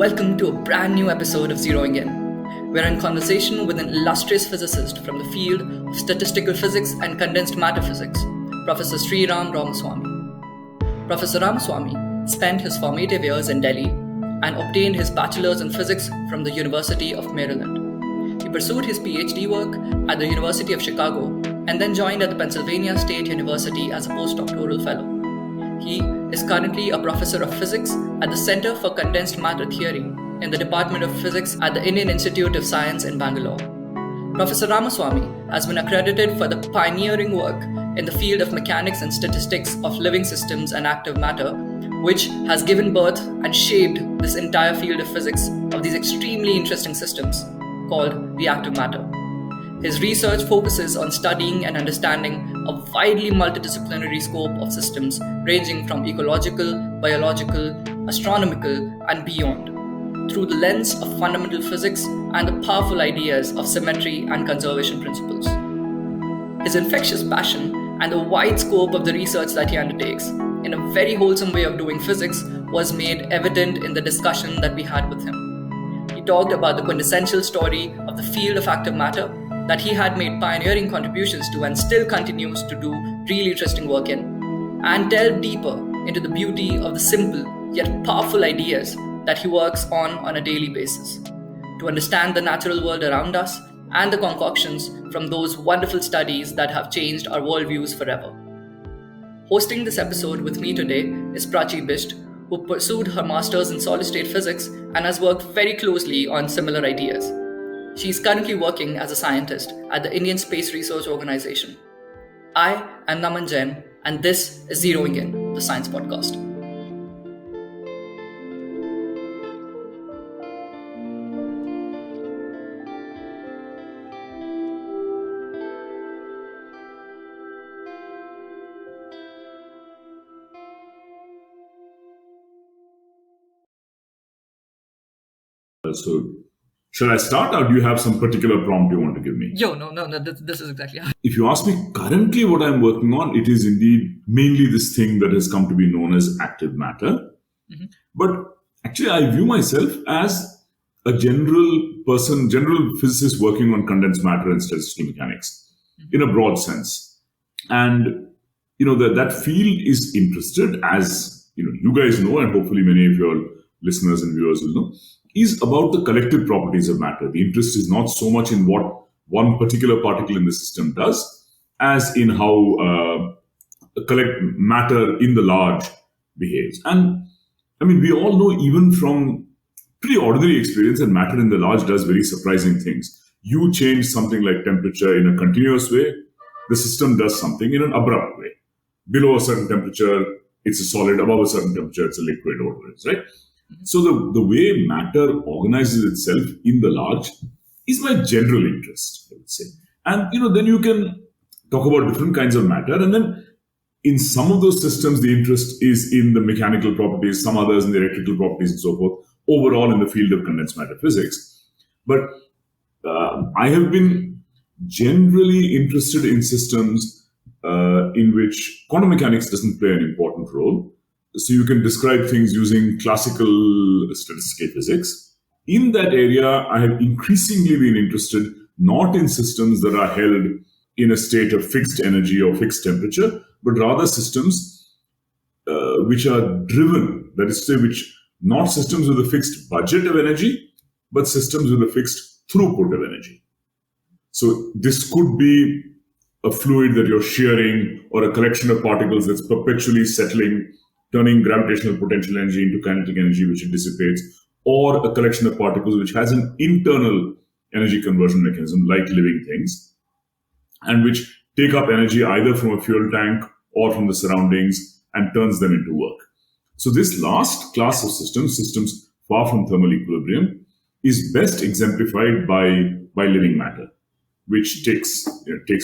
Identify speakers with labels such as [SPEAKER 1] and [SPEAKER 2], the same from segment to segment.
[SPEAKER 1] Welcome to a brand new episode of Zeroing In. We're in conversation with an illustrious physicist from the field of statistical physics and condensed matter physics, Professor Sriram Ramaswamy. Professor Ramaswamy spent his formative years in Delhi and obtained his bachelor's in physics from the University of Maryland. He pursued his PhD work at the University of Chicago and then joined at the Pennsylvania State University as a postdoctoral fellow. He is currently a professor of physics at the Center for Condensed Matter Theory in the Department of Physics at the Indian Institute of Science in Bangalore. Professor Ramaswamy has been accredited for the pioneering work in the field of mechanics and statistics of living systems and active matter, which has given birth and shaped this entire field of physics of these extremely interesting systems called reactive matter. His research focuses on studying and understanding a widely multidisciplinary scope of systems ranging from ecological, biological, astronomical, and beyond, through the lens of fundamental physics and the powerful ideas of symmetry and conservation principles. His infectious passion and the wide scope of the research that he undertakes, in a very wholesome way of doing physics, was made evident in the discussion that we had with him. He talked about the quintessential story of the field of active matter that he had made pioneering contributions to and still continues to do really interesting work in, and delve deeper into the beauty of the simple yet powerful ideas that he works on a daily basis, to understand the natural world around us and the concoctions from those wonderful studies that have changed our worldviews forever. Hosting this episode with me today is Prachi Bisht, who pursued her master's in solid-state physics and has worked very closely on similar ideas. She is currently working as a scientist at the Indian Space Research Organization. I am Naman Jain, and this is Zeroing In, the Science Podcast.
[SPEAKER 2] So, shall I start, or do you have some particular prompt you want to give me?
[SPEAKER 1] No, this is exactly how.
[SPEAKER 2] If you ask me currently what I'm working on, it is indeed mainly this thing that has come to be known as active matter. Mm-hmm. But actually, I view myself as a general physicist working on condensed matter and statistical mechanics, in a broad sense. And, that field is interested, as, you guys know, and hopefully many of your listeners and viewers will know, is about the collective properties of matter. The interest is not so much in what one particular particle in the system does, as in how matter in the large behaves. And we all know, even from pretty ordinary experience, that matter in the large does very surprising things. You change something like temperature in a continuous way, the system does something in an abrupt way. Below a certain temperature, it's a solid. Above a certain temperature, it's a liquid, or whatever it is, right? So the way matter organizes itself in the large is my general interest, I would say. And, then you can talk about different kinds of matter. And then in some of those systems, the interest is in the mechanical properties, some others in the electrical properties and so forth, overall in the field of condensed matter physics. But I have been generally interested in systems in which quantum mechanics doesn't play an important role. So you can describe things using classical statistical physics. In that area, I have increasingly been interested not in systems that are held in a state of fixed energy or fixed temperature, but rather systems which are driven, that is to say, not systems with a fixed budget of energy, but systems with a fixed throughput of energy. So this could be a fluid that you're shearing, or a collection of particles that's perpetually settling, turning gravitational potential energy into kinetic energy, which it dissipates, or a collection of particles which has an internal energy conversion mechanism, like living things, and which take up energy either from a fuel tank or from the surroundings and turns them into work. So this last class of systems far from thermal equilibrium, is best exemplified by living matter, which takes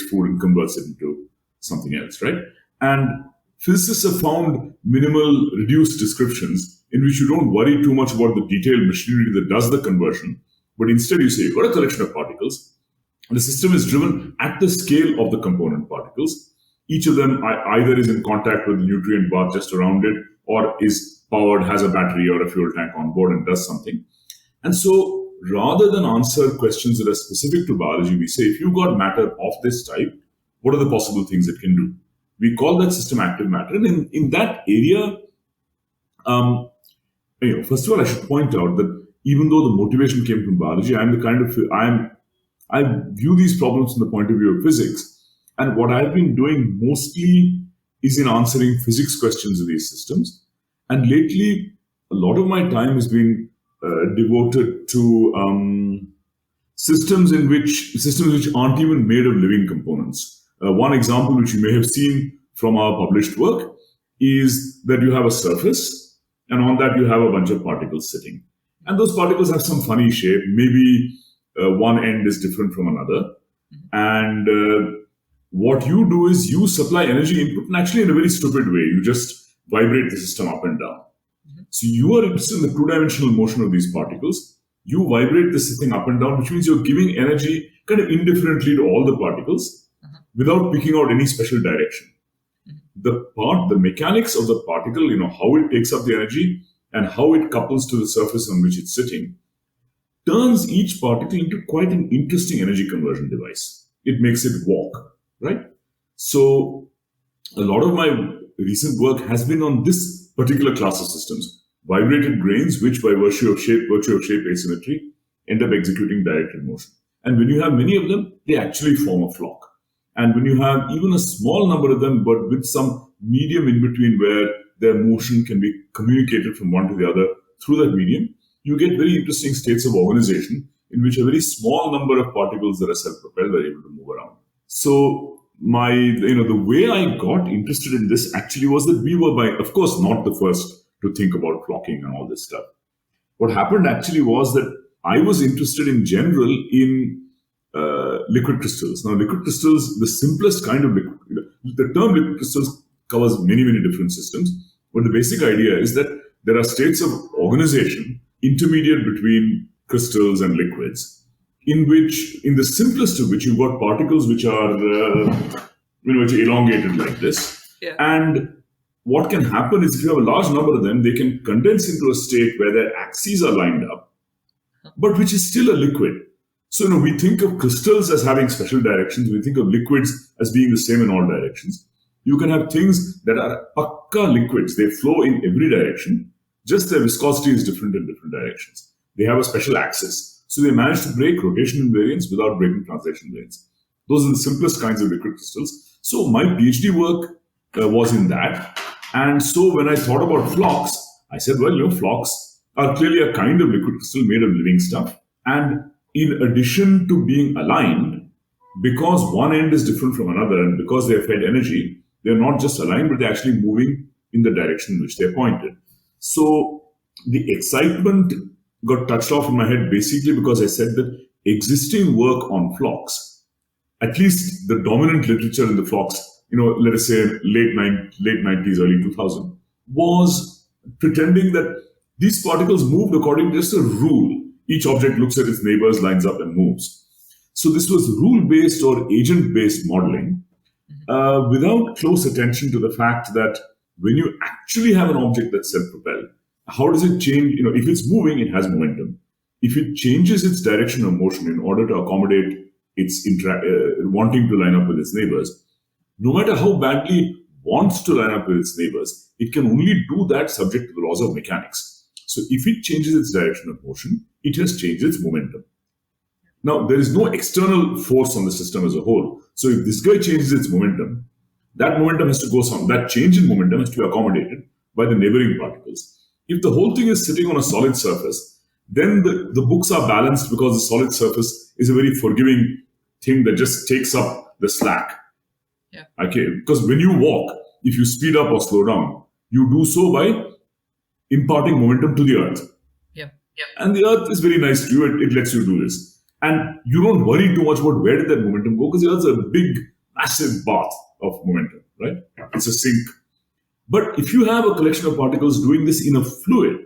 [SPEAKER 2] food and converts it into something else, right? And physicists have found minimal, reduced descriptions in which you don't worry too much about the detailed machinery that does the conversion, but instead you say you've got a collection of particles, and the system is driven at the scale of the component particles. Each of them either is in contact with the nutrient bath just around it, or is powered, has a battery or a fuel tank on board and does something. And so rather than answer questions that are specific to biology, we say, if you've got matter of this type, what are the possible things it can do? We call that system active matter. And in that area, first of all, I should point out that even though the motivation came from biology, I view these problems from the point of view of physics. And what I've been doing mostly is in answering physics questions of these systems. And lately, a lot of my time has been devoted to systems which aren't even made of living components. One example which you may have seen from our published work is that you have a surface, and on that you have a bunch of particles sitting. And those particles have some funny shape. Maybe one end is different from another. And what you do is you supply energy input, and actually in a very stupid way, you just vibrate the system up and down. So you are interested in the two-dimensional motion of these particles. You vibrate this thing up and down, which means you're giving energy kind of indifferently to all the particles without picking out any special direction. The mechanics of the particle, how it takes up the energy and how it couples to the surface on which it's sitting, turns each particle into quite an interesting energy conversion device. It makes it walk, right? So a lot of my recent work has been on this particular class of systems, vibrated grains, which by virtue of shape asymmetry, end up executing directed motion. And when you have many of them, they actually form a flock. And when you have even a small number of them, but with some medium in between where their motion can be communicated from one to the other through that medium, you get very interesting states of organization in which a very small number of particles that are self-propelled are able to move around. So the way I got interested in this actually was that we were, of course, not the first to think about flocking and all this stuff. What happened actually was that I was interested in general in liquid crystals. Now, liquid crystals, the simplest kind of liquid, the term liquid crystals covers many, many different systems. But the basic idea is that there are states of organization intermediate between crystals and liquids, in the simplest of which you've got particles which are, which are elongated like this. Yeah. And what can happen is if you have a large number of them, they can condense into a state where their axes are lined up, but which is still a liquid. So, we think of crystals as having special directions. We think of liquids as being the same in all directions. You can have things that are pakka liquids. They flow in every direction. Just their viscosity is different in different directions. They have a special axis. So they manage to break rotation invariance without breaking translation invariance. Those are the simplest kinds of liquid crystals. So my PhD work was in that. And so when I thought about flocks, I said, flocks are clearly a kind of liquid crystal made of living stuff. And in addition to being aligned, because one end is different from another and because they're fed energy, they're not just aligned, but they're actually moving in the direction in which they're pointed. So the excitement got touched off in my head basically because I said that existing work on flocks, at least the dominant literature in the flocks, let us say late 90s, early 2000, was pretending that these particles moved according to just a rule. Each object looks at its neighbors, lines up and moves. So this was rule-based or agent-based modeling without close attention to the fact that when you actually have an object that's self-propelled, how does it change? If it's moving, it has momentum. If it changes its direction of motion in order to accommodate its wanting to line up with its neighbors, no matter how badly it wants to line up with its neighbors, it can only do that subject to the laws of mechanics. So if it changes its direction of motion, it has changed its momentum. Now, there is no external force on the system as a whole. So if this guy changes its momentum, that momentum has to go some. That change in momentum has to be accommodated by the neighboring particles. If the whole thing is sitting on a solid surface, then the books are balanced because the solid surface is a very forgiving thing that just takes up the slack. Yeah. Okay, because when you walk, if you speed up or slow down, you do so by imparting momentum to the earth. Yeah. And the earth is very nice to you. It lets you do this. And you don't worry too much about where did that momentum go because the earth's a big, massive bath of momentum, right? It's a sink. But if you have a collection of particles doing this in a fluid,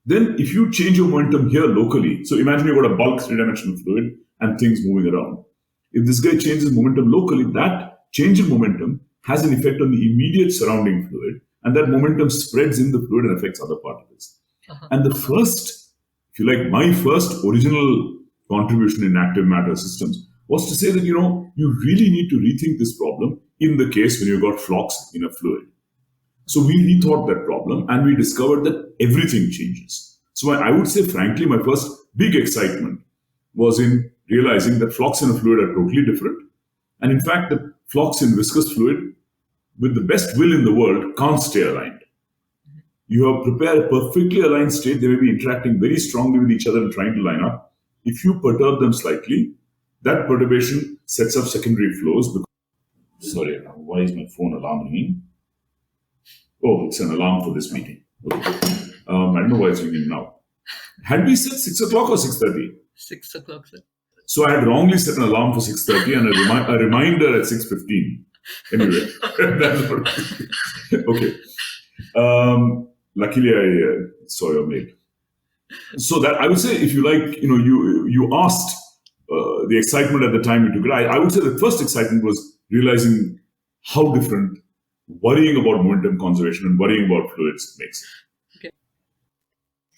[SPEAKER 2] then if you change your momentum here locally, so imagine you've got a bulk three-dimensional fluid and things moving around. If this guy changes momentum locally, that change in momentum has an effect on the immediate surrounding fluid. And that momentum spreads in the fluid and affects other particles. And the first, if you like, my first original contribution in active matter systems was to say that, you really need to rethink this problem in the case when you've got flocks in a fluid. So we rethought that problem and we discovered that everything changes. So I would say, frankly, my first big excitement was in realizing that flocks in a fluid are totally different. And in fact, the flocks in viscous fluid, with the best will in the world, can't stay aligned. You have prepared a perfectly aligned state. They may be interacting very strongly with each other and trying to line up. If you perturb them slightly, that perturbation sets up secondary flows. Sorry, why is my phone alarm ringing? Oh, it's an alarm for this meeting. Okay. I don't know why it's ringing now. Had we said 6 o'clock or 6:30?
[SPEAKER 1] 6 o'clock, sir.
[SPEAKER 2] So I had wrongly set an alarm for 6:30 and a reminder at 6:15. Anyway, that's what. Okay. Luckily, I saw your mail. So that I would say, if you like, you asked the excitement at the time you took it. I would say the first excitement was realizing how different worrying about momentum conservation and worrying about fluids makes it.
[SPEAKER 1] Okay.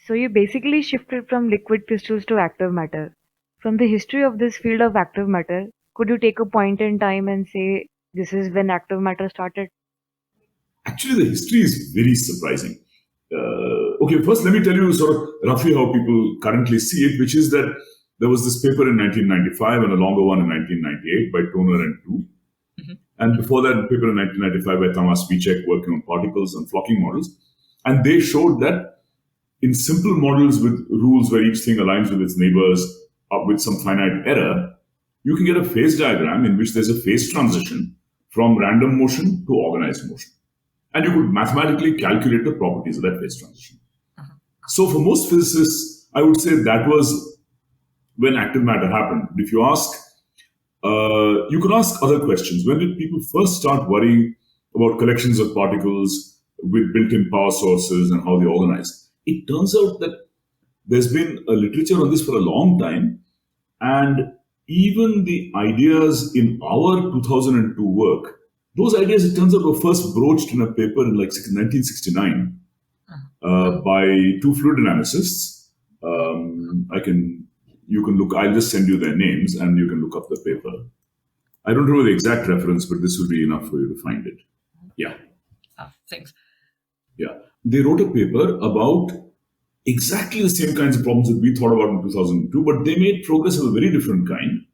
[SPEAKER 3] So you basically shifted from liquid crystals to active matter. From the history of this field of active matter, could you take a point in time and say this is when active matter started?
[SPEAKER 2] Actually, the history is very surprising. Okay, first let me tell you sort of roughly how people currently see it, which is that there was this paper in 1995 and a longer one in 1998 by Toner and Tu. And before that, a paper in 1995 by Thomas Spicek working on particles and flocking models. And they showed that in simple models with rules where each thing aligns with its neighbors with some finite error, you can get a phase diagram in which there's a phase transition from random motion to organized motion. And you could mathematically calculate the properties of that phase transition. So for most physicists, I would say that was when active matter happened. If you ask, you could ask other questions. When did people first start worrying about collections of particles with built-in power sources and how they organize? It turns out that there's been a literature on this for a long time. And even the ideas in our 2002 work, those ideas, it turns out, were first broached in a paper in like 1969 by two fluid dynamicists. You can look, I'll just send you their names and you can look up the paper. I don't know the exact reference, but this would be enough for you to find it. Yeah.
[SPEAKER 1] Thanks.
[SPEAKER 2] Yeah. They wrote a paper about exactly the same kinds of problems that we thought about in 2002, but they made progress of a very different kind.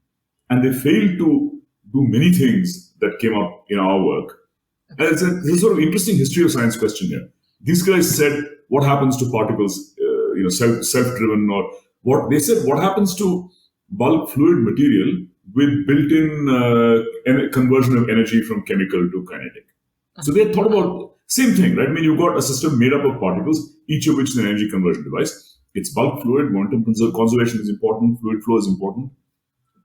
[SPEAKER 2] And they failed to do many things that came up in our work. And it's a sort of interesting history of science question here. These guys said, what happens to particles, self-driven, or what they said, what happens to bulk fluid material with built-in conversion of energy from chemical to kinetic? So they thought about same thing, right? I mean, you've got a system made up of particles, each of which is an energy conversion device. It's bulk fluid, momentum conservation is important, fluid flow is important.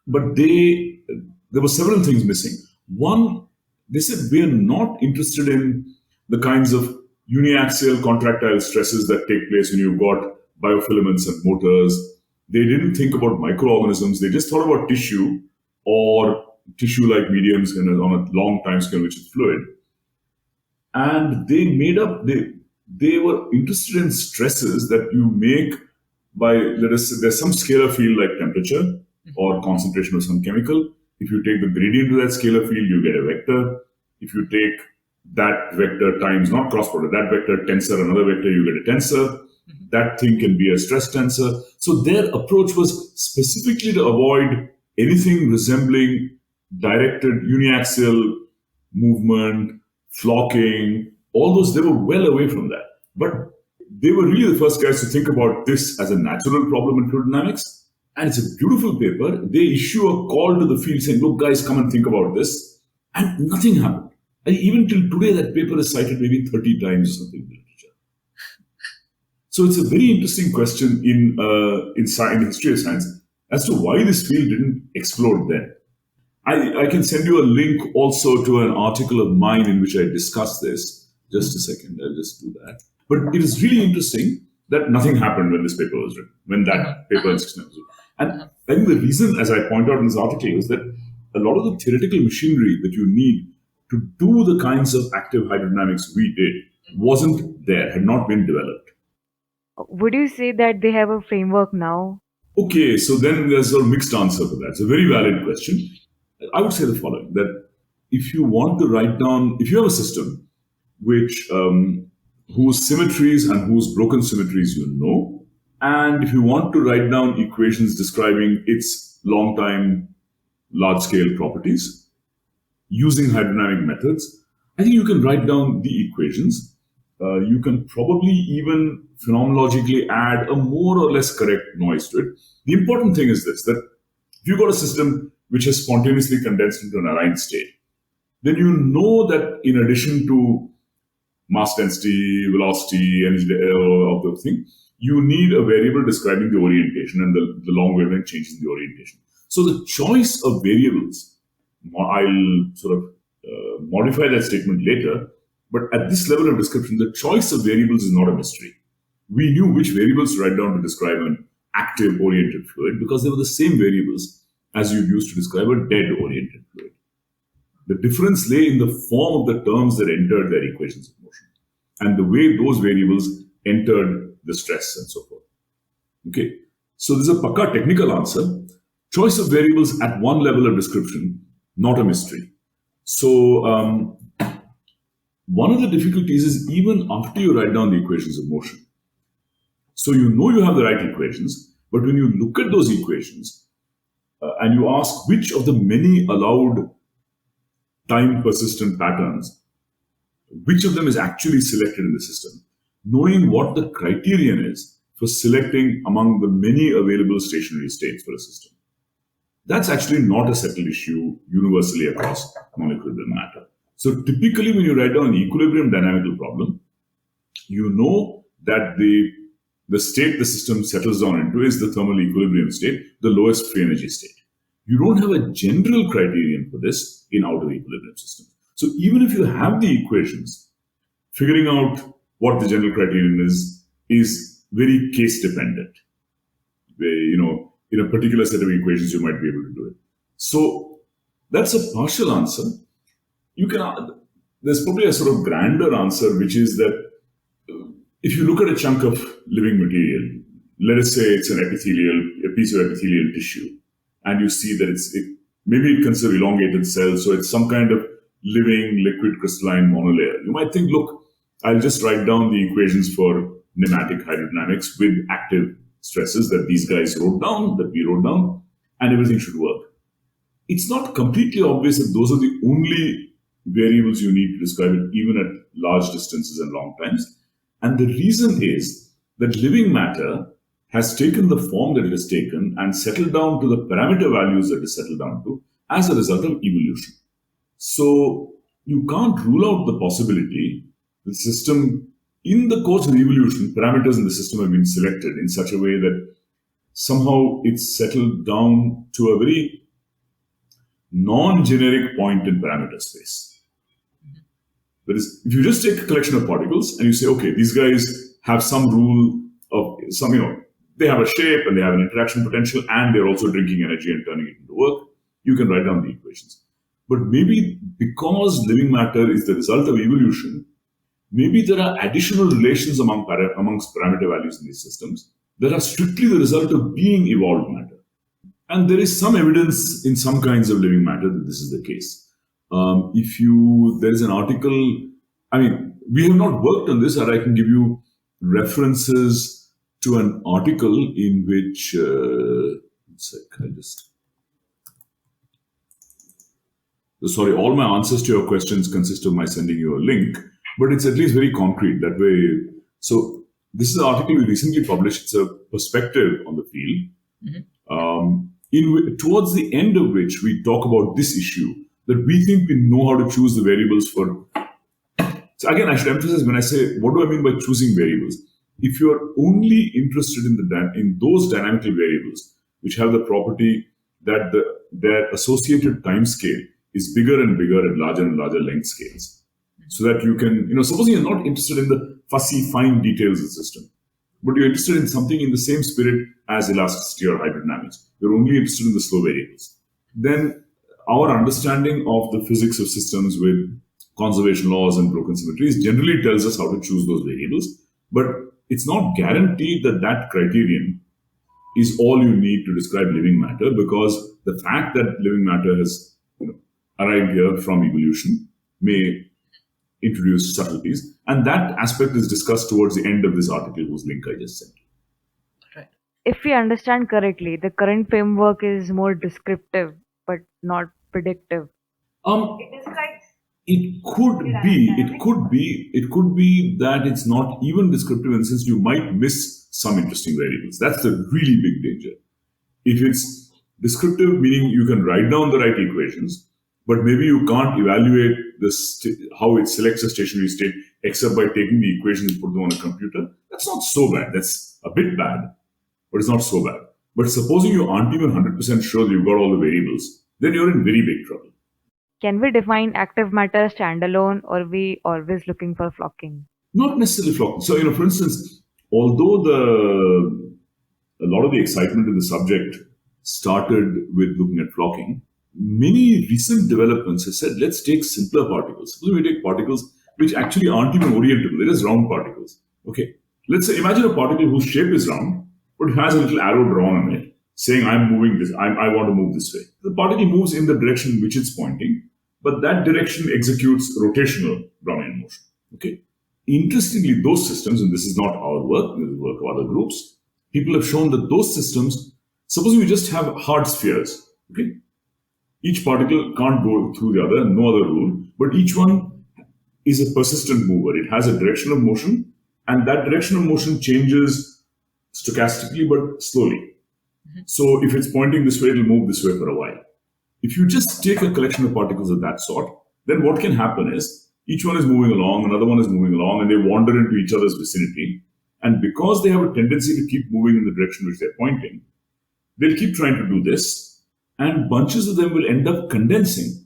[SPEAKER 2] But there were several things missing. One, they said we are not interested in the kinds of uniaxial contractile stresses that take place when you've got biofilaments and motors. They didn't think about microorganisms. They just thought about tissue or tissue-like mediums on a long time scale, which is fluid. And they were interested in stresses that you make by, let us say, there's some scalar field like temperature or concentration of some chemical. If you take the gradient of that scalar field, you get a vector. If you take that vector times, not cross product, that vector tensor another vector, you get a tensor. That thing can be a stress tensor. So their approach was specifically to avoid anything resembling directed uniaxial movement, flocking, all those. They were well away from that. But they were really the first guys to think about this as a natural problem in fluid dynamics. And it's a beautiful paper. They issue a call to the field saying, look, guys, come and think about this. And nothing happened. And even till today, that paper is cited maybe 30 times or something in the literature. So it's a very interesting question in the history of science as to why this field didn't explode then. I can send you a link also to an article of mine in which I discuss this. Just a second, I'll just do that. But it is really interesting that nothing happened when this paper was written, when that paper in 69 was written. And I think the reason, as I point out in this article, is that a lot of the theoretical machinery that you need to do the kinds of active hydrodynamics we did wasn't there, had not been developed.
[SPEAKER 3] Would you say that they have a framework now?
[SPEAKER 2] Okay, so then there's a mixed answer to that. It's a very valid question. I would say the following, that if you want to write down, if you have a system which whose symmetries and whose broken symmetries you know, and if you want to write down equations describing its long-time large-scale properties using hydrodynamic methods, I think you can write down the equations. You can probably even phenomenologically add a more or less correct noise to it. The important thing is this, that if you've got a system which has spontaneously condensed into an aligned state, then you know that in addition to mass density, velocity, energy of the thing, you need a variable describing the orientation and the long wavelength changes in the orientation. So the choice of variables, I'll sort of modify that statement later, but at this level of description, the choice of variables is not a mystery. We knew which variables to write down to describe an active oriented fluid because they were the same variables as you'd use to describe a dead oriented fluid. The difference lay in the form of the terms that entered their equations of motion and the way those variables entered the stress and so forth. Okay, so there's a pakka technical answer. Choice of variables at one level of description, not a mystery. So one of the difficulties is even after you write down the equations of motion. So you know you have the right equations, but when you look at those equations and you ask which of the many allowed time persistent patterns, which of them is actually selected in the system, knowing what the criterion is for selecting among the many available stationary states for a system, that's actually not a settled issue universally across non-equilibrium matter. So typically when you write down an equilibrium dynamical problem, you know that the state the system settles down into is the thermal equilibrium state, the lowest free energy state. You don't have a general criterion for this in outer equilibrium systems. So even if you have the equations, figuring out what the general criterion is very case dependent. In a particular set of equations, you might be able to do it. So that's a partial answer. There's probably a sort of grander answer, which is that if you look at a chunk of living material, let us say it's a piece of epithelial tissue, and you see that maybe it consists of elongated cells, so it's some kind of living liquid crystalline monolayer. You might think, look, I'll just write down the equations for pneumatic hydrodynamics with active stresses that these guys wrote down, that we wrote down, and everything should work. It's not completely obvious that those are the only variables you need to describe it, even at large distances and long times. And the reason is that living matter has taken the form that it has taken and settled down to the parameter values that it is settled down to as a result of evolution. So you can't rule out the possibility that the system, in the course of evolution, parameters in the system have been selected in such a way that somehow it's settled down to a very non-generic point in parameter space. That is, if you just take a collection of particles and you say, okay, these guys have some rule of some, they have a shape and they have an interaction potential and they're also drinking energy and turning it into work, you can write down the equations. But maybe because living matter is the result of evolution, maybe there are additional relations amongst parameter values in these systems that are strictly the result of being evolved matter. And there is some evidence in some kinds of living matter that this is the case. There is an article, we have not worked on this, or I can give you references to an article in which, all my answers to your questions consist of my sending you a link, but it's at least very concrete that way. So this is an article we recently published. It's a perspective on the field, towards the end of which we talk about this issue, that we think we know how to choose the variables for. So again, I should emphasize when I say, what do I mean by choosing variables? If you are only interested in those dynamical variables, which have the property that their associated time scale is bigger and bigger at larger and larger length scales, so that you can, supposing you're not interested in the fussy, fine details of the system, but you're interested in something in the same spirit as elasticity or hydrodynamics, you're only interested in the slow variables, then our understanding of the physics of systems with conservation laws and broken symmetries generally tells us how to choose those variables. But it's not guaranteed that that criterion is all you need to describe living matter, because the fact that living matter has arrived here from evolution may introduce subtleties. And that aspect is discussed towards the end of this article whose link I just sent.
[SPEAKER 1] Right.
[SPEAKER 3] If we understand correctly, the current framework is more descriptive but not predictive.
[SPEAKER 2] It could be that it's not even descriptive, and since you might miss some interesting variables. That's the really big danger. If it's descriptive, meaning you can write down the right equations, but maybe you can't evaluate how it selects a stationary state except by taking the equations and put them on a computer, that's not so bad. That's a bit bad, but it's not so bad. But supposing you aren't even 100% sure that you've got all the variables, then you're in very big trouble.
[SPEAKER 3] Can we define active matter standalone, or are we always looking for flocking?
[SPEAKER 2] Not necessarily flocking. So, for instance, although a lot of the excitement in the subject started with looking at flocking, many recent developments have said, let's take simpler particles. Suppose we take particles which actually aren't even orientable. They're just round particles. Okay. Let's say, imagine a particle whose shape is round, but it has a little arrow drawn on it, saying, I'm moving this, I want to move this way. The particle moves in the direction in which it's pointing, but that direction executes rotational Brownian motion. Okay. Interestingly, those systems, and this is not our work, this is the work of other groups, people have shown that those systems, suppose we just have hard spheres, okay? Each particle can't go through the other, no other rule, but each one is a persistent mover. It has a direction of motion, and that direction of motion changes stochastically but slowly. So if it's pointing this way, it'll move this way for a while. If you just take a collection of particles of that sort, then what can happen is each one is moving along, another one is moving along, and they wander into each other's vicinity. And because they have a tendency to keep moving in the direction which they're pointing, they'll keep trying to do this, and bunches of them will end up condensing.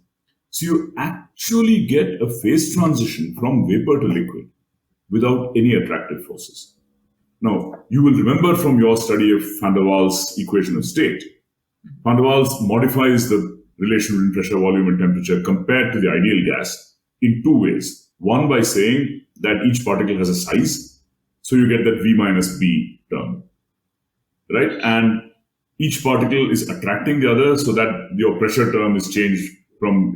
[SPEAKER 2] So you actually get a phase transition from vapor to liquid without any attractive forces. Now, you will remember from your study of Van der Waals equation of state, Van der Waals modifies the relation between pressure, volume, and temperature compared to the ideal gas in two ways. One, by saying that each particle has a size, so you get that V minus B term, right? And each particle is attracting the other, so that your pressure term is changed from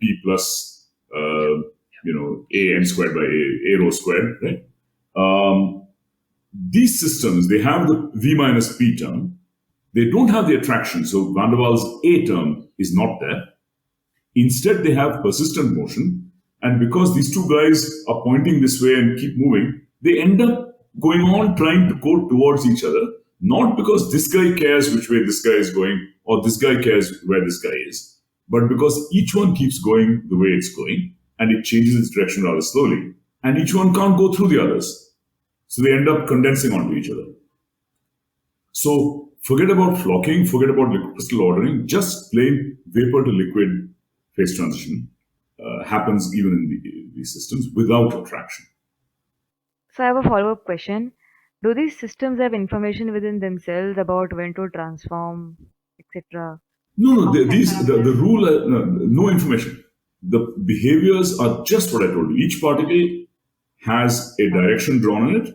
[SPEAKER 2] P plus A n squared by A rho squared, right? These systems, they have the V minus P term. They don't have the attraction, so Van der Waals' A term is not there. Instead, they have persistent motion, and because these two guys are pointing this way and keep moving, they end up going on trying to go towards each other, not because this guy cares which way this guy is going or this guy cares where this guy is, but because each one keeps going the way it's going and it changes its direction rather slowly, and each one can't go through the others. So they end up condensing onto each other. So forget about flocking, forget about liquid crystal ordering, just plain vapor to liquid phase transition happens even in these systems without attraction.
[SPEAKER 3] So I have a follow-up question. Do these systems have information within themselves about when to transform, etc.?
[SPEAKER 2] No, the rule, no information. The behaviors are just what I told you. Each particle has a direction drawn on it,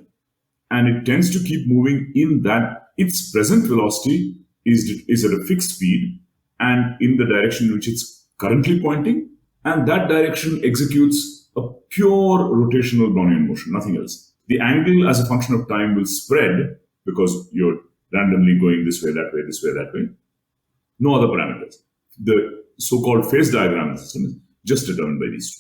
[SPEAKER 2] and it tends to keep moving in that its present velocity is at a fixed speed and in the direction in which it's currently pointing, and that direction executes a pure rotational Brownian motion, nothing else. The angle as a function of time will spread because you're randomly going this way, that way, this way, that way. No other parameters. The so-called phase diagram of the system is just determined by these two.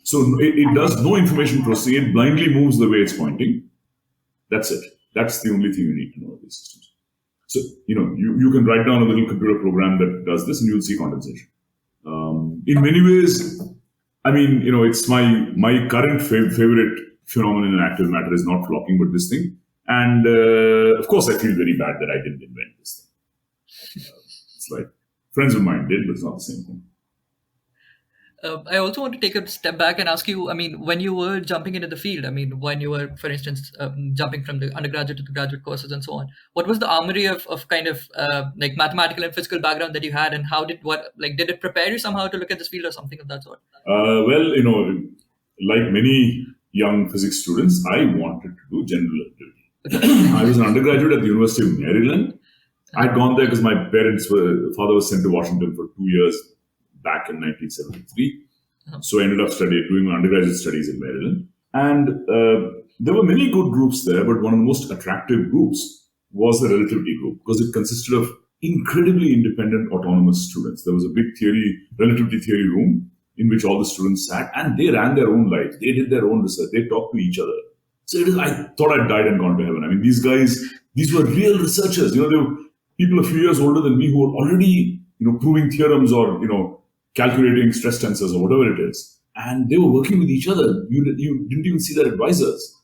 [SPEAKER 2] So it does no information processing. It blindly moves the way it's pointing. That's it. That's the only thing you need to know of these systems. So, you can write down a little computer program that does this and you'll see condensation. In many ways, it's my current favorite phenomenon in active matter is not flocking, but this thing. And of course, I feel very bad that I didn't invent this thing. It's like friends of mine did, but it's not the same thing.
[SPEAKER 1] I also want to take a step back and ask you, I mean, when you were jumping into the field, I mean, when you were, for instance, jumping from the undergraduate to the graduate courses and so on, what was the armory of kind of like mathematical and physical background that you had, and did it prepare you somehow to look at this field or something of that sort?
[SPEAKER 2] Well, like many young physics students, I wanted to do general relativity. I was an undergraduate at the University of Maryland. I'd gone there because my father was sent to Washington for 2 years back in 1973. So I ended up doing my undergraduate studies in Maryland. And there were many good groups there, but one of the most attractive groups was the relativity group because it consisted of incredibly independent autonomous students. There was a big relativity theory room in which all the students sat, and they ran their own lives. They did their own research. They talked to each other. So I thought I'd died and gone to heaven. I mean, these were real researchers. They were people a few years older than me who were already, proving theorems or, calculating stress tensors or whatever it is. And they were working with each other. You didn't even see their advisors.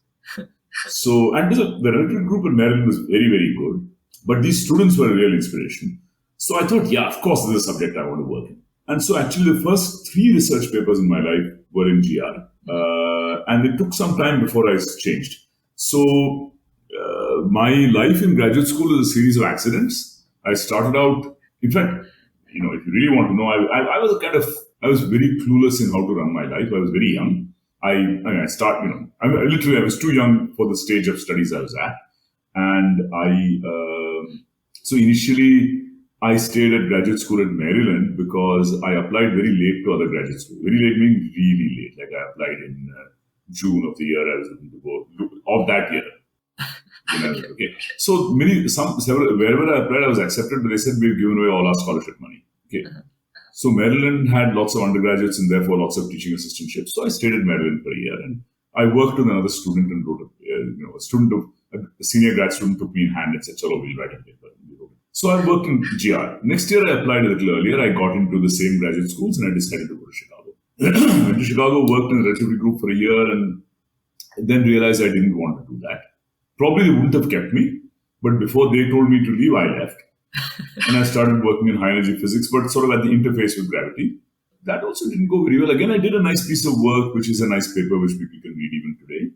[SPEAKER 2] So, and the relativity group in Maryland was very, very good. But these students were a real inspiration. So I thought, yeah, of course, this is a subject I want to work in. And so actually the first 3 research papers in my life were in GR. And it took some time before I changed. So my life in graduate school is a series of accidents. I started out, in fact, if you really want to know, I was very clueless in how to run my life. I was very young. I was too young for the stage of studies I was at. And so initially I stayed at graduate school at Maryland because I applied very late to other graduate schools. Very late meaning really late. Like I applied in June of the year I was looking to go, of that year. Okay. So wherever I applied, I was accepted, but they said we've given away all our scholarship money. Okay. So Maryland had lots of undergraduates and therefore lots of teaching assistantships. So I stayed at Maryland for a year and I worked with another student and wrote a senior grad student took me in hand and said, "Chalo, we'll write a paper." So I worked in GR. Next year I applied a little earlier. I got into the same graduate schools and I decided to go to Chicago. Went to Chicago, worked in the relativity group for a year and then realized I didn't want to do that. Probably they wouldn't have kept me, but before they told me to leave, I left. And I started working in high energy physics, but sort of at the interface with gravity. That also didn't go very well. Again, I did a nice piece of work, which is a nice paper, which people can read even today.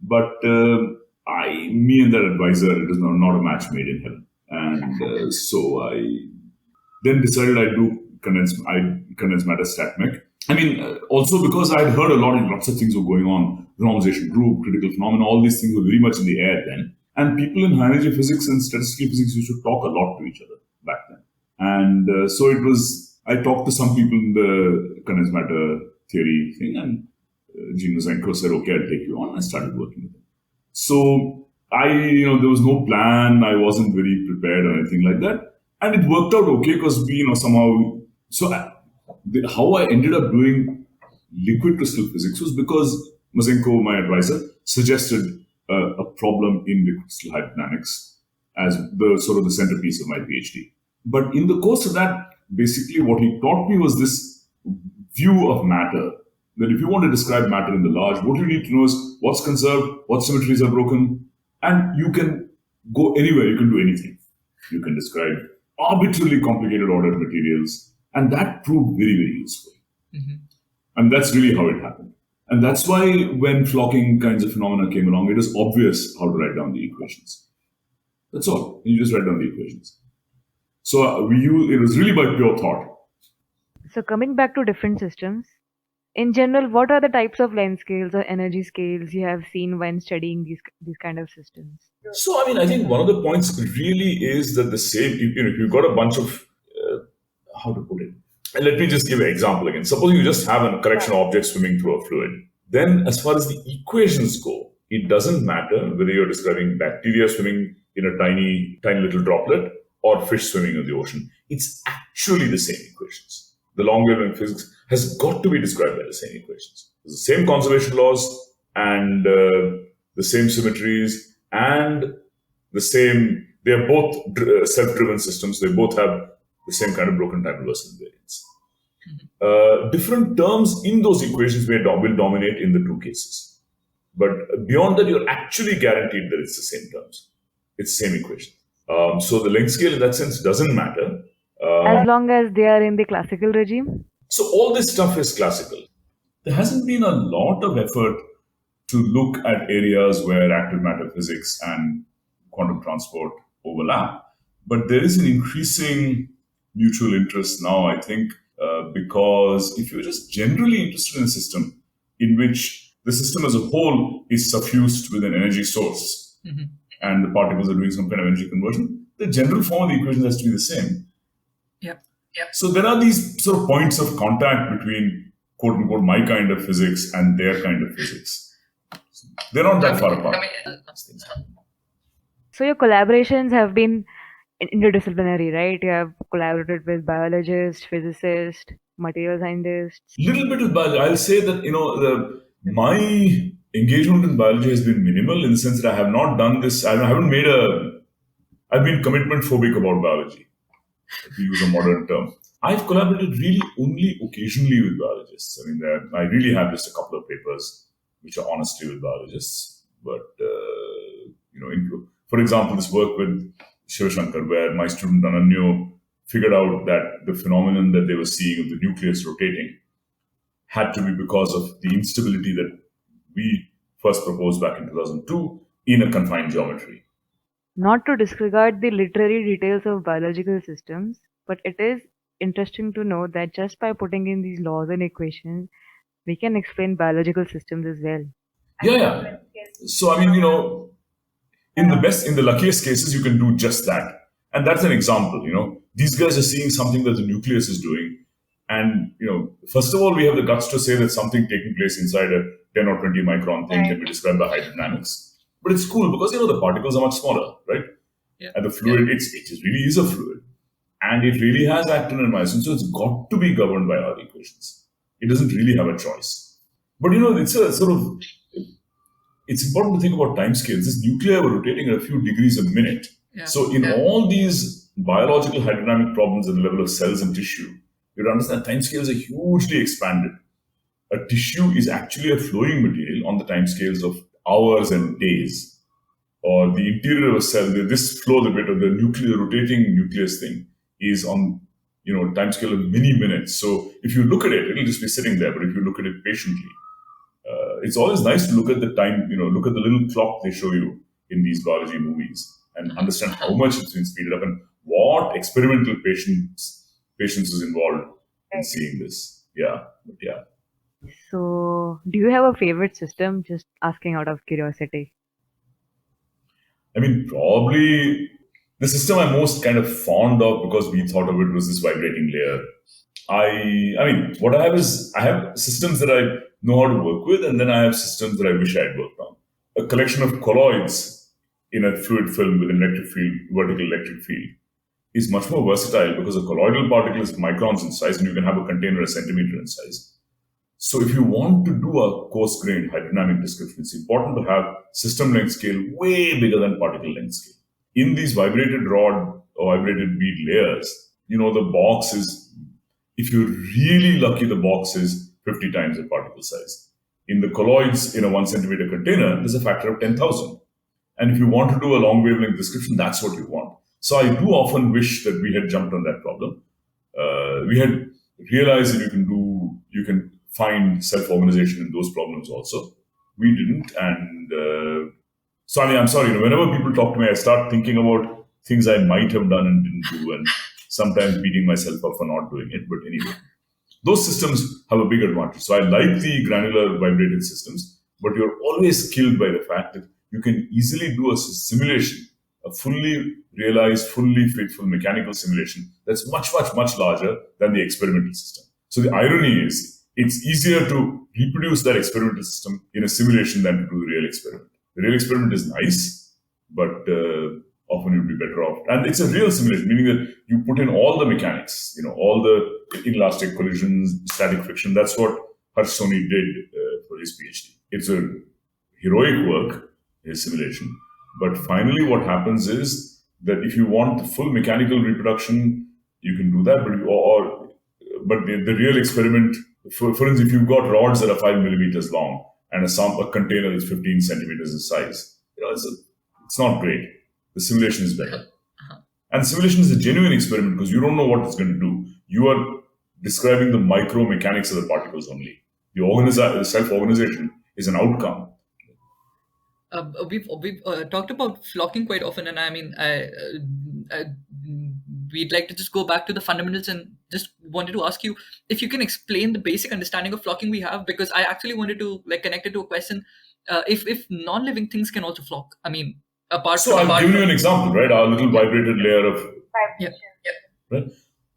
[SPEAKER 2] But me and that advisor, it is not a match made in heaven. And so I then decided I'd do condensed matter stat mech. I mean, also because I'd heard lots of things were going on, normalization group, critical phenomena, all these things were very much in the air then. And people in high energy physics and statistical physics used to talk a lot to each other back then. And so I talked to some people in the condensed matter theory thing, and Gene Mazenko said, "Okay, I'll take you on." I started working with him. So there was no plan. I wasn't very prepared or anything like that. And it worked out okay because how I ended up doing liquid crystal physics was because Mazenko, my advisor, suggested a problem in liquid crystal hydrodynamics as the centerpiece of my PhD. But in the course of that, basically what he taught me was this view of matter, that if you want to describe matter in the large, what you need to know is what's conserved, what symmetries are broken, and you can go anywhere, you can do anything. You can describe arbitrarily complicated ordered materials, and that proved very, very useful. Mm-hmm. And that's really how it happened. And that's why when flocking kinds of phenomena came along, it is obvious how to write down the equations. That's all. You just write down the equations. So it was really by pure thought.
[SPEAKER 3] So coming back to different systems, in general, what are the types of Linescales or energy scales you have seen when studying these kind of systems?
[SPEAKER 2] So, I think one of the points really is that the same, if you've got a bunch of, how to put it? And let me just give an example again. Suppose you just have a collection of objects swimming through a fluid. Then as far as the equations go, it doesn't matter whether you're describing bacteria swimming in a tiny, tiny little droplet or fish swimming in the ocean. It's actually the same equations. The long wavelength physics has got to be described by the same equations. The same conservation laws and the same symmetries and they're both self-driven systems. They both have the same kind of broken time reversal invariance. Mm-hmm. Different terms in those equations will dominate in the two cases. But beyond that, you're actually guaranteed that it's the same terms. It's the same equation. So the length scale in that sense doesn't matter.
[SPEAKER 3] As long as they are in the classical regime?
[SPEAKER 2] So all this stuff is classical. There hasn't been a lot of effort to look at areas where active matter physics and quantum transport overlap. But there is an increasing mutual interest now, I think, because if you're just generally interested in a system in which the system as a whole is suffused with an energy source and the particles are doing some kind of energy conversion, the general form of the equation has to be the same.
[SPEAKER 1] Yep.
[SPEAKER 2] So there are these sort of points of contact between, quote unquote, my kind of physics and their kind of physics. They're not that far apart.
[SPEAKER 3] So your collaborations have been interdisciplinary, right? You have collaborated with biologists, physicists, material scientists.
[SPEAKER 2] Little bit with biology. I'll say that, my engagement in biology has been minimal in the sense that I have not done this. I've been commitment phobic about biology, to use a modern term. I've collaborated really only occasionally with biologists. I mean, I really have just a couple of papers which are honestly with biologists. But, for example, this work with Shivashankar, where my student Ananyo figured out that the phenomenon that they were seeing of the nucleus rotating had to be because of the instability that we first proposed back in 2002 in a confined geometry.
[SPEAKER 3] Not to disregard the literary details of biological systems, but it is interesting to know that just by putting in these laws and equations, we can explain biological systems as well.
[SPEAKER 2] Yeah. So, I mean, in the luckiest cases, you can do just that. And that's an example, These guys are seeing something that the nucleus is doing. And, first of all, we have the guts to say that something taking place inside a 10 or 20 micron thing can be described by hydrodynamics. But it's cool because, the particles are much smaller, right?
[SPEAKER 1] Yeah.
[SPEAKER 2] And the fluid, it really is a fluid. And it really has actin and myosin, so it's got to be governed by our equations. It doesn't really have a choice. But, it's a sort of... It's important to think about timescales. This nuclei were rotating at a few degrees a minute.
[SPEAKER 1] Yeah.
[SPEAKER 2] So in all these biological hydrodynamic problems at the level of cells and tissue, you have to understand timescales are hugely expanded. A tissue is actually a flowing material on the timescales of hours and days. Or the interior of a cell, this flow, the bit of the rotating nucleus thing is on timescale of many minutes. So if you look at it, it'll just be sitting there. But if you look at it patiently, it's always nice to look at the time, look at the little clock they show you in these biology movies and understand how much it's been speeded up and what experimental patience is involved in seeing this. Yeah.
[SPEAKER 3] So, do you have a favorite system? Just asking out of curiosity.
[SPEAKER 2] I mean, probably the system I'm most kind of fond of because we thought of it was this vibrating layer. I mean, what I have is I have systems that I know how to work with, and then I have systems that I wish I had worked on. A collection of colloids in a fluid film with an electric field, vertical electric field, is much more versatile because a colloidal particle is microns in size, and you can have a container a centimeter in size. So if you want to do a coarse-grained hydrodynamic description, it's important to have system length scale way bigger than particle length scale. In these vibrated rod or vibrated bead layers, the box is, if you're really lucky, the box is 50 times the particle size. In the colloids in a 1 centimeter container, there's a factor of 10,000. And if you want to do a long wavelength description, that's what you want. So I do often wish that we had jumped on that problem. We had realized that you can find self-organization in those problems also. We didn't. And so, I mean, I'm sorry, whenever people talk to me, I start thinking about things I might have done and didn't do, and sometimes beating myself up for not doing it. But anyway, those systems have a big advantage. So I like the granular vibrated systems, but you're always killed by the fact that you can easily do a simulation, a fully realized, fully faithful mechanical simulation that's much, much, much larger than the experimental system. So the irony is, it's easier to reproduce that experimental system in a simulation than to do the real experiment. The real experiment is nice, but often you'd be better off. And it's a real simulation, meaning that you put in all the mechanics, all the inelastic collisions, static friction. That's what Harsh Soni did for his PhD. It's a heroic work, his simulation. But finally, what happens is that if you want the full mechanical reproduction, you can do that. But the real experiment, for instance, if you've got rods that are 5 millimeters long and a container that's 15 centimeters in size, it's not great. The simulation is better. And simulation is a genuine experiment because you don't know what it's going to do. You are describing the micro-mechanics of the particles only. The self-organization is an outcome.
[SPEAKER 1] We've talked about flocking quite often, and I mean, we'd like to just go back to the fundamentals and just wanted to ask you if you can explain the basic understanding of flocking we have, because I actually wanted to connect it to a question: if non-living things can also flock. I mean,
[SPEAKER 2] So I'll give you an example, right? Our little vibrated layer of right.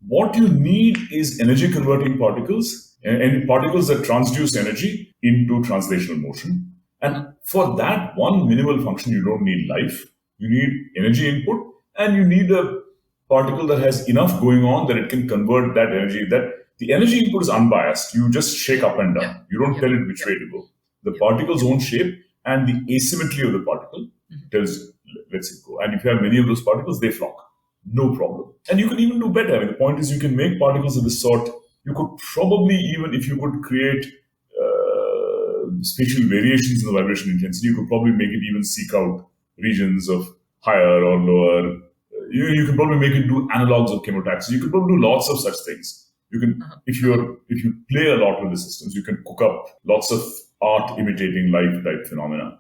[SPEAKER 2] What you need is energy converting particles and particles that transduce energy into translational motion. And for that one minimal function, you don't need life. You need energy input, and you need a particle that has enough going on that it can convert that energy. That the energy input is unbiased. You just shake up and down. You don't tell it which way to go. The particle's own shape and the asymmetry of the particle tells lets it go. And if you have many of those particles, they flock. No problem. And you can even do better. I mean, the point is you can make particles of this sort. You could probably even, if you could create spatial variations in the vibration intensity, you could probably make it even seek out regions of higher or lower. You can probably make it do analogs of chemotaxis. You could probably do lots of such things. You can, if you play a lot with the systems, you can cook up lots of art imitating life type phenomena.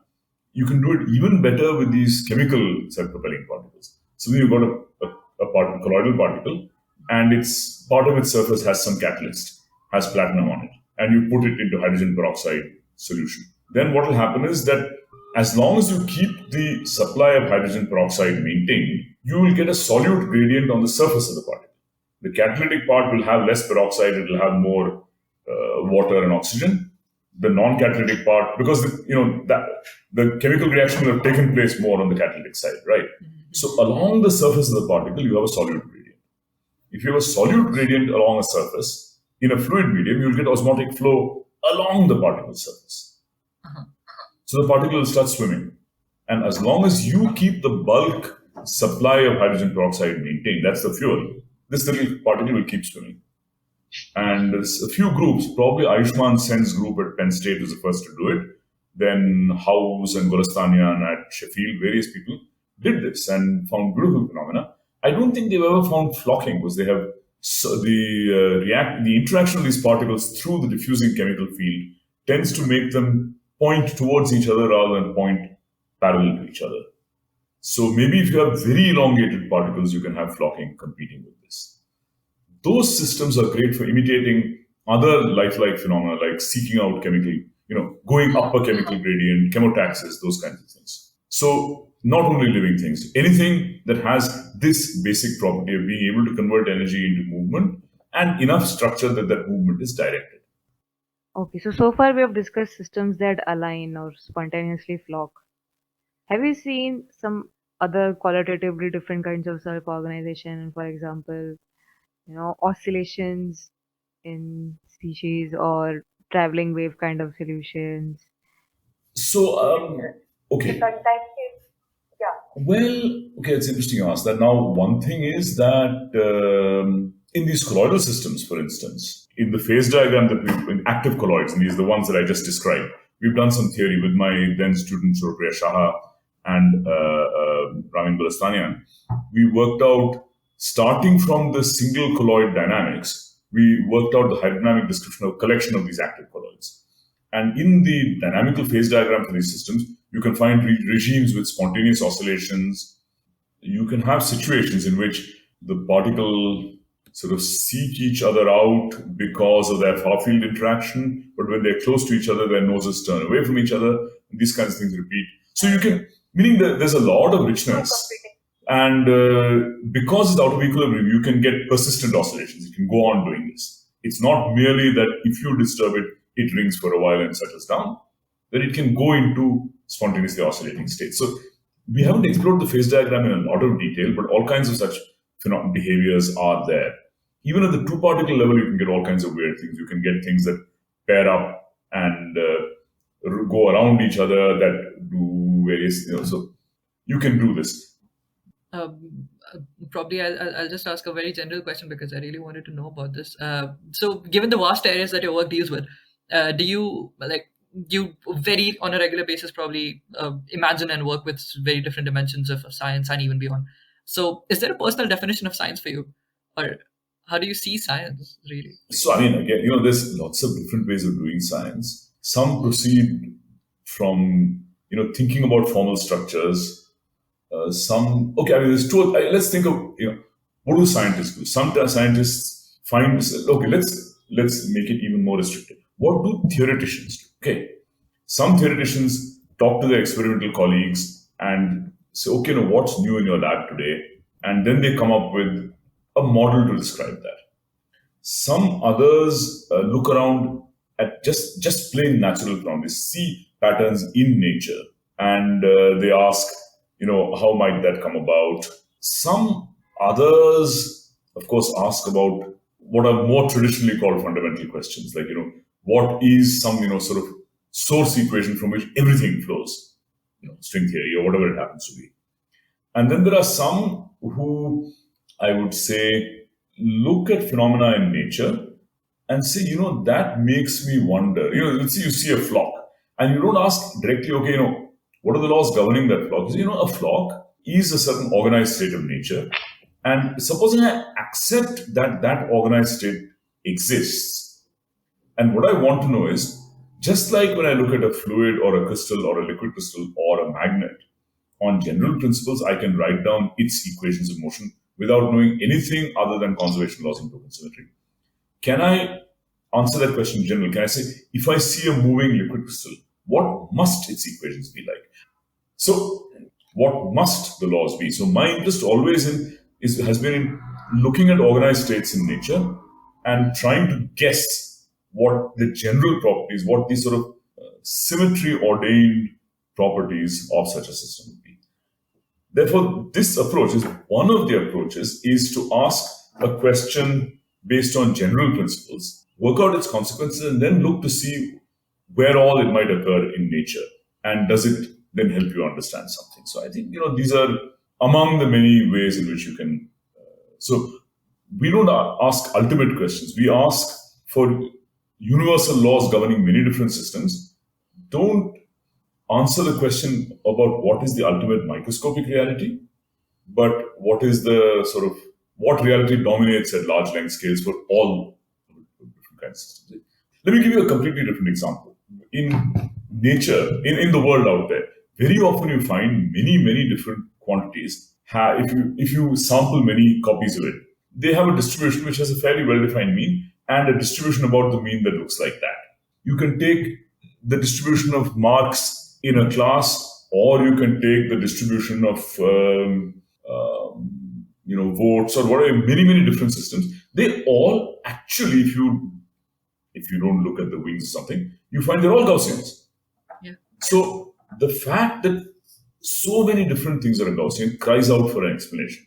[SPEAKER 2] You can do it even better with these chemical self-propelling particles. So then you've got a colloidal particle, and its part of its surface has some catalyst, has platinum on it, and you put it into hydrogen peroxide solution. Then what will happen is that as long as you keep the supply of hydrogen peroxide maintained, you will get a solute gradient on the surface of the particle. The catalytic part will have less peroxide, it will have more water and oxygen. The non-catalytic part, because the chemical reaction will have taken place more on the catalytic side, right? So along the surface of the particle, you have a solute gradient. If you have a solute gradient along a surface, in a fluid medium, you'll get osmotic flow along the particle surface. So the particle will start swimming. And as long as you keep the bulk supply of hydrogen peroxide maintained, that's the fuel, this little particle will keep swimming. And there's a few groups, probably Ayushman Sen's group at Penn State was the first to do it. Then House and Golestanian at Sheffield, various people did this and found beautiful phenomena. I don't think they've ever found flocking, because they have the interaction of these particles through the diffusing chemical field tends to make them point towards each other rather than point parallel to each other. So maybe if you have very elongated particles, you can have flocking competing with this. Those systems are great for imitating other lifelike phenomena like seeking out chemical, going up a chemical gradient, chemotaxis, those kinds of things. So not only living things, anything that has this basic property of being able to convert energy into movement and enough structure that that movement is directed.
[SPEAKER 3] Okay, so far we have discussed systems that align or spontaneously flock. Have you seen some other qualitatively different kinds of self-organization, for example, oscillations in species or traveling wave kind of solutions?
[SPEAKER 2] So, okay. Well, okay, it's interesting you ask that. Now, one thing is that in these colloidal systems, for instance, in the phase diagram that in active colloids, and these are the ones that I just described, we've done some theory with my then students, Surpriya Shaha and Ramin Balastanian. We worked out, starting from the single colloid dynamics, we worked out the hydrodynamic description of collection of these active colloids. And in the dynamical phase diagram for these systems, you can find regimes with spontaneous oscillations. You can have situations in which the particle sort of seek each other out because of their far-field interaction, but when they're close to each other, their noses turn away from each other, and these kinds of things repeat. So you can, meaning that there's a lot of richness. And because it's out of equilibrium, you can get persistent oscillations. You can go on doing this. It's not merely that if you disturb it, it rings for a while and settles down, then it can go into spontaneously oscillating states. So we haven't explored the phase diagram in a lot of detail, but all kinds of such behaviors are there. Even at the two-particle level, you can get all kinds of weird things. You can get things that pair up and go around each other, that do various, so you can do this.
[SPEAKER 1] Probably I'll just ask a very general question because I really wanted to know about this. So given the vast areas that your work deals with, do you very on a regular basis probably imagine and work with very different dimensions of science and even beyond? So is there a personal definition of science for you, or how do you see science, really?
[SPEAKER 2] So, I mean, again, there's lots of different ways of doing science. Some proceed from, thinking about formal structures. Okay, I mean, there's two. Let's think of, what do scientists do? Sometimes scientists find, okay, let's make it even more restrictive. What do theoreticians do? Okay, some theoreticians talk to their experimental colleagues and say, okay, what's new in your lab today? And then they come up with a model to describe that. Some others look around at just plain natural phenomena, see patterns in nature, and they ask, how might that come about? Some others, of course, ask about what are more traditionally called fundamental questions, like, what is some, sort of source equation from which everything flows, string theory or whatever it happens to be. And then there are some who, I would say, look at phenomena in nature and say, that makes me wonder. Let's say you see a flock and you don't ask directly, okay, what are the laws governing that flock? Because, a flock is a certain organized state of nature. And supposing I accept that organized state exists, and what I want to know is, just like when I look at a fluid or a crystal or a liquid crystal or a magnet, on general principles, I can write down its equations of motion without knowing anything other than conservation laws and token symmetry. Can I answer that question in general? Can I say, if I see a moving liquid crystal, what must its equations be like? So, what must the laws be? So, my interest always has been in looking at organized states in nature and trying to guess what the general properties, what the sort of symmetry ordained properties of such a system would be. Therefore, this approach is one of the approaches is to ask a question based on general principles, work out its consequences, and then look to see where all it might occur in nature. And does it then help you understand something? So I think, these are among the many ways in which you can. So we don't ask ultimate questions. We ask for universal laws governing many different systems. Don't answer the question about what is the ultimate microscopic reality, but what is the sort of, what reality dominates at large length scales for all different kinds of systems. Let me give you a completely different example. In nature, in the world out there, very often you find many different quantities. If you sample many copies of it, they have a distribution which has a fairly well-defined mean and a distribution about the mean that looks like that. You can take the distribution of marks in a class, or you can take the distribution of votes or whatever, many different systems. They all actually, if you don't look at the wings or something, you find they're all Gaussians.
[SPEAKER 1] Yeah.
[SPEAKER 2] So the fact that so many different things are Gaussian cries out for an explanation.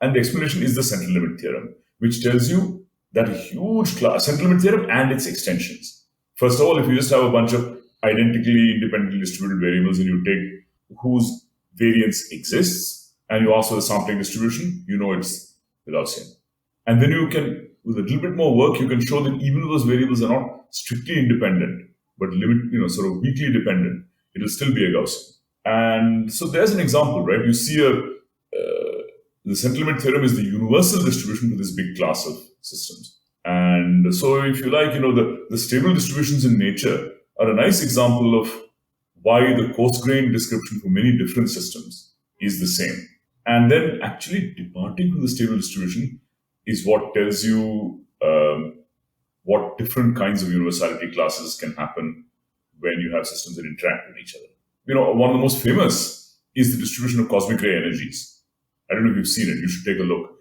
[SPEAKER 2] And the explanation is the central limit theorem, which tells you that a huge class, central limit theorem and its extensions. First of all, if you just have a bunch of identically independently distributed variables and you take whose variance exists and you ask for the sampling distribution, it's the Gaussian. And then you can, with a little bit more work, you can show that even though those variables are not strictly independent, but sort of weakly dependent, it will still be a Gaussian. And so there's an example, right? You see the central limit theorem is the universal distribution for this big class of systems. And so if you like, the stable distributions in nature are a nice example of why the coarse-grained description for many different systems is the same. And then actually departing from the stable distribution is what tells you what different kinds of universality classes can happen when you have systems that interact with each other. One of the most famous is the distribution of cosmic ray energies. I don't know if you've seen it. You should take a look.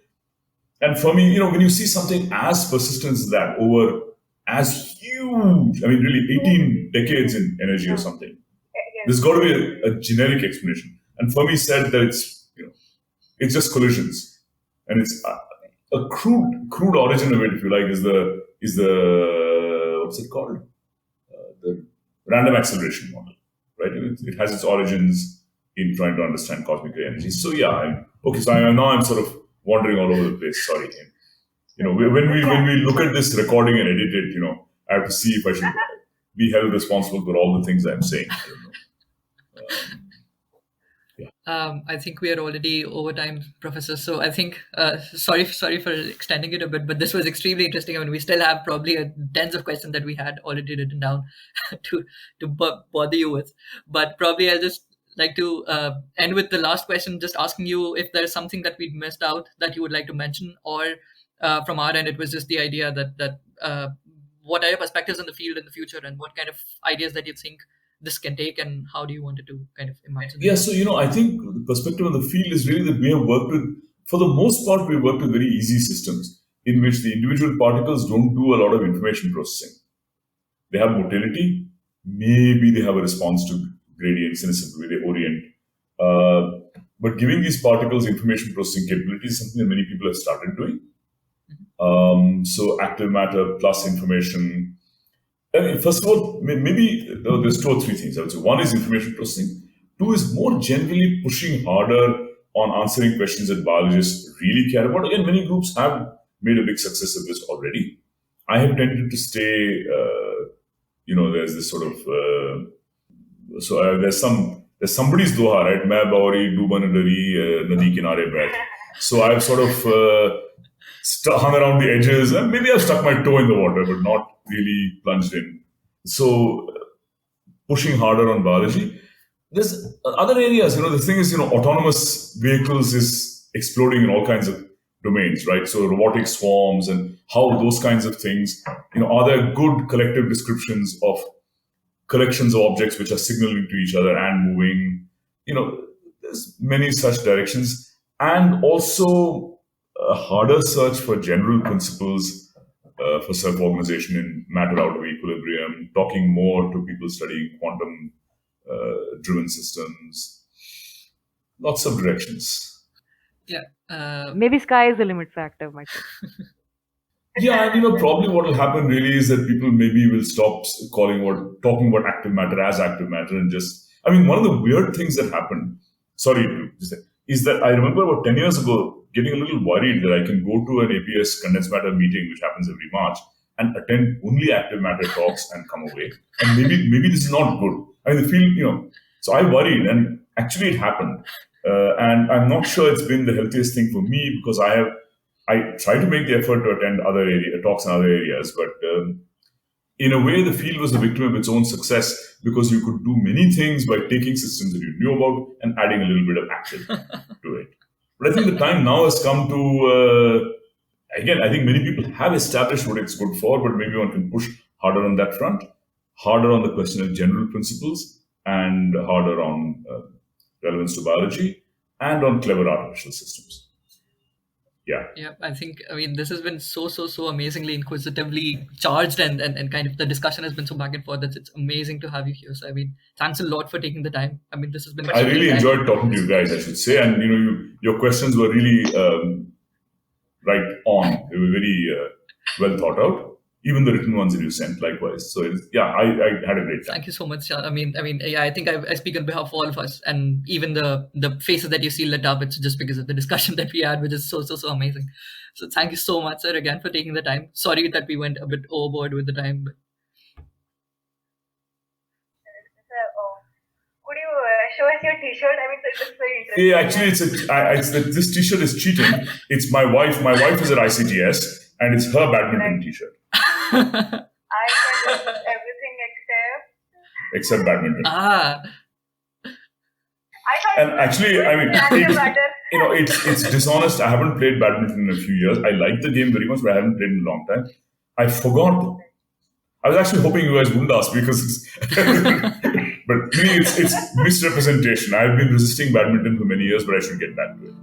[SPEAKER 2] And for me, when you see something as persistent as that over as huge, really 18 decades in energy or something, there's got to be a generic explanation. And Fermi said that it's just collisions, and it's a crude origin of it, if you like, is the what's it called? The random acceleration model, right? It has its origins in trying to understand cosmic ray energy. So yeah, so I'm sort of wandering all over the place. Sorry. When we look at this recording and edit it, I have to see if I should be held responsible for all the things I'm saying. I don't know.
[SPEAKER 1] I think we are already over time, Professor. So I think, sorry for extending it a bit, but this was extremely interesting. I mean, we still have probably tens of questions that we had already written down to bother you with. But probably I'll just like to end with the last question, just asking you if there's something that we'd missed out that you would like to mention, or from our end, it was just the idea that what are your perspectives on the field in the future, and what kind of ideas that you think this can take, and how do you want it to kind of imagine?
[SPEAKER 2] Yeah, so I think the perspective on the field is really that we have worked with, for the most part, we have worked with very easy systems in which the individual particles don't do a lot of information processing. They have motility, maybe they have a response to gradients in a simple way, they orient. But giving these particles information processing capabilities is something that many people have started doing. So active matter plus information. I mean, first of all, maybe there's 2 or 3 things I would say. One is information processing. 2 is more generally pushing harder on answering questions that biologists really care about. Again, many groups have made a big success of this already. I have tended to stay, there's this sort of, there's somebody's doha, right? Main bauri duban dari nadi kinare baith. So I've sort of hung around the edges, and maybe I've stuck my toe in the water, but not really plunged in. So pushing harder on biology. There's other areas, the thing is, autonomous vehicles is exploding in all kinds of domains, right? So robotic swarms and how those kinds of things, are there good collective descriptions of collections of objects which are signaling to each other and moving? There's many such directions. And also a harder search for general principles for self-organization in matter out of equilibrium, talking more to people studying quantum driven systems, lots of directions.
[SPEAKER 1] Yeah.
[SPEAKER 3] Maybe sky is the limit factor, Michael.
[SPEAKER 2] Yeah, and probably what will happen really is that people maybe will stop talking about active matter as active matter and one of the weird things that happened, is that I remember about 10 years ago getting a little worried that I can go to an APS condensed matter meeting, which happens every March, and attend only active matter talks and come away. And maybe this is not good. The field, so I worried, and actually it happened. And I'm not sure it's been the healthiest thing for me, because I try to make the effort to attend other talks in other areas, but in a way the field was the victim of its own success, because you could do many things by taking systems that you knew about and adding a little bit of active to it. But I think the time now has come to, again, I think many people have established what it's good for, but maybe one can push harder on that front, harder on the question of general principles, and harder on relevance to biology, and on clever artificial systems. Yeah,
[SPEAKER 1] I think, this has been so amazingly inquisitively charged, and kind of the discussion has been so back and forth that it's amazing to have you here. So, thanks a lot for taking the time. This has been
[SPEAKER 2] I really enjoyed talking to you guys, I should say. And, your questions were really right on. They were very well thought out. Even the written ones that you sent, likewise. So, I had a great time.
[SPEAKER 1] Thank you so much. I think I speak on behalf of all of us, and even the faces that you see lit up, it's just because of the discussion that we had, which is so amazing. So thank you so much, sir, again, for taking the time. Sorry that we went a bit overboard with the time. But...
[SPEAKER 4] Could you show us your T-shirt? It looks very interesting.
[SPEAKER 2] Yeah, actually, this T-shirt is cheating. It's my wife. My wife is at ICTS, and it's her badminton T-shirt.
[SPEAKER 4] I can do everything
[SPEAKER 2] except badminton.
[SPEAKER 1] Ah.
[SPEAKER 2] And actually, it's dishonest. I haven't played badminton in a few years. I like the game very much, but I haven't played in a long time. I forgot. I was actually hoping you guys wouldn't ask, because but really it's misrepresentation. I've been resisting badminton for many years, but I should get back to it.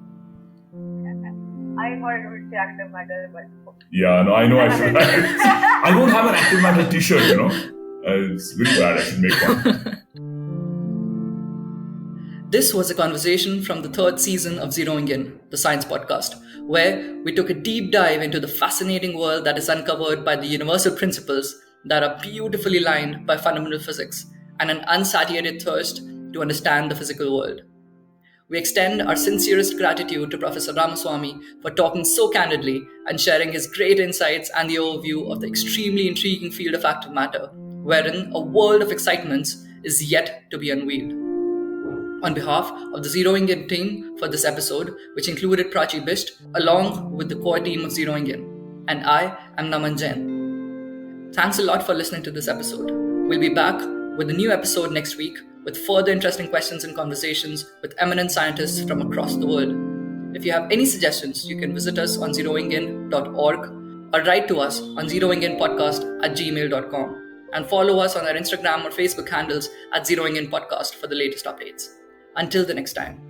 [SPEAKER 4] I thought it would say active matter, but...
[SPEAKER 2] Yeah, no, I know I should. I don't have an active matter T-shirt, It's very bad. I should make one.
[SPEAKER 1] This was a conversation from the 3rd season of Zeroing In, the science podcast, where we took a deep dive into the fascinating world that is uncovered by the universal principles that are beautifully lined by fundamental physics and an unsatiated thirst to understand the physical world. We extend our sincerest gratitude to Professor Ramaswamy for talking so candidly and sharing his great insights and the overview of the extremely intriguing field of active matter, wherein a world of excitements is yet to be unveiled. On behalf of the Zeroing In team for this episode, which included Prachi Bisht, along with the core team of Zeroing In, and I am Naman Jain. Thanks a lot for listening to this episode. We'll be back with a new episode next week with further interesting questions and conversations with eminent scientists from across the world. If you have any suggestions, you can visit us on zeroingin.org or write to us on zeroinginpodcast@gmail.com and follow us on our Instagram or Facebook handles at zeroinginpodcast for the latest updates. Until the next time.